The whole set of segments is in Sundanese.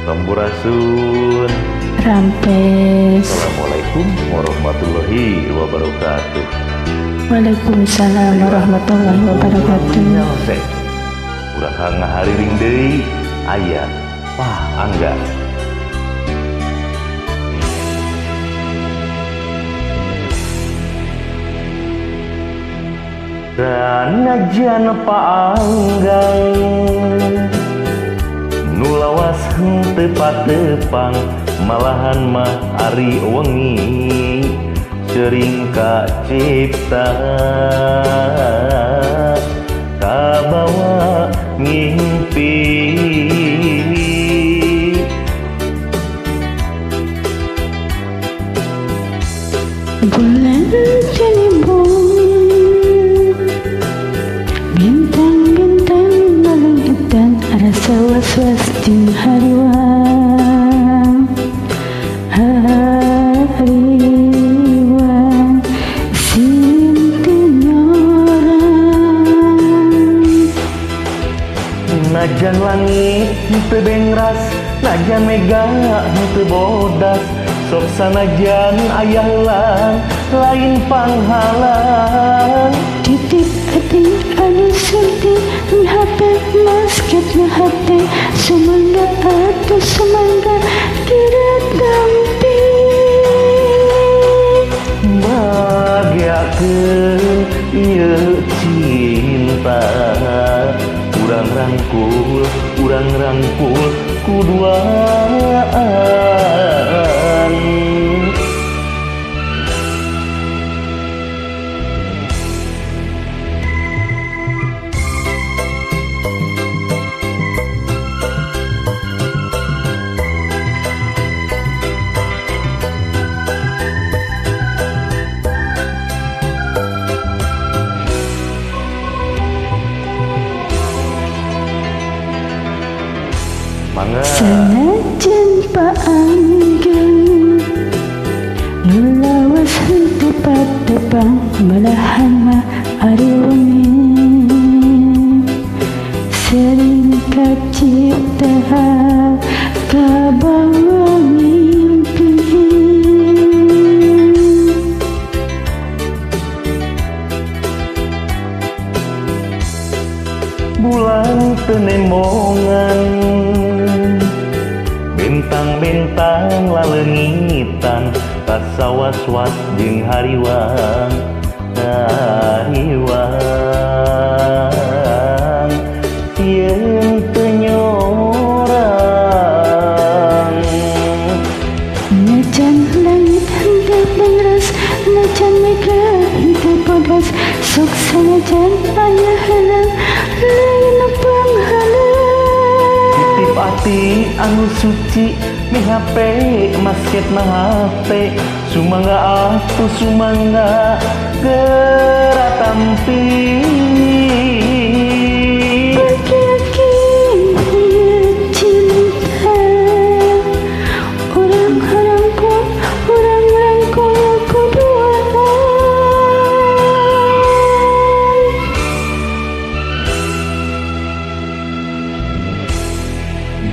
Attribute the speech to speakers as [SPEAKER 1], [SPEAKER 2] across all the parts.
[SPEAKER 1] Sampurasun.
[SPEAKER 2] Rampes.
[SPEAKER 1] Assalamualaikum warahmatullahi wabarakatuh.
[SPEAKER 2] Waalaikumsalam warahmatullahi wabarakatuh.
[SPEAKER 1] Udah ngahariring deui aya Pak Angga. Sanajan Pak Angga nu lawas henteu patepang malahan mah ari wengi sering kacipta kabawa ngimpi
[SPEAKER 2] bulan cilimbung bintang-bintang malengketan rasa was-was jeung hariwang
[SPEAKER 1] najan langit henteu bengras, najan mega henteu bodas, sok sanajan aya heula lain panghalang.
[SPEAKER 2] titip hati anu sunting HP masket na hati sumangga atuh sumangga tidak dampi
[SPEAKER 1] bahagiakeun ieu cinta urang rangkul kuduaan.
[SPEAKER 2] Sanajan Pak Angga nu lawas henteu patepang malahan mah ari wengi sering kacipta kabawa mimpi
[SPEAKER 1] bulan penemongan bentang-bentang lalengitan rasa was-was jeung hariwang sieun teu nyorang.
[SPEAKER 2] najan langit henteu bengras najan mega henteu bodas sok sanajan aya heula lain panghalang.
[SPEAKER 1] Titip ati anu suci mi HP masket na HP sumangga atuh sumangga geura tampi
[SPEAKER 2] Laki-laki cinta orang rangkul kuduaan.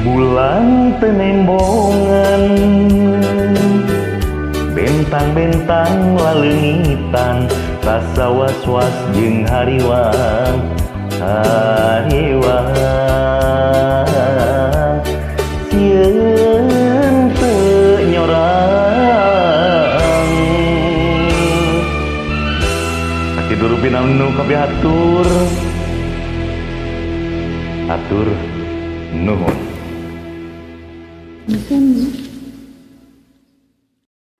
[SPEAKER 1] bulan penembongan bentang-bentang lalengitan rasa was-was jeung hariwang sieun teu nyorang. Sakitu pinannu kabeh atur nuhun.
[SPEAKER 2] Bukan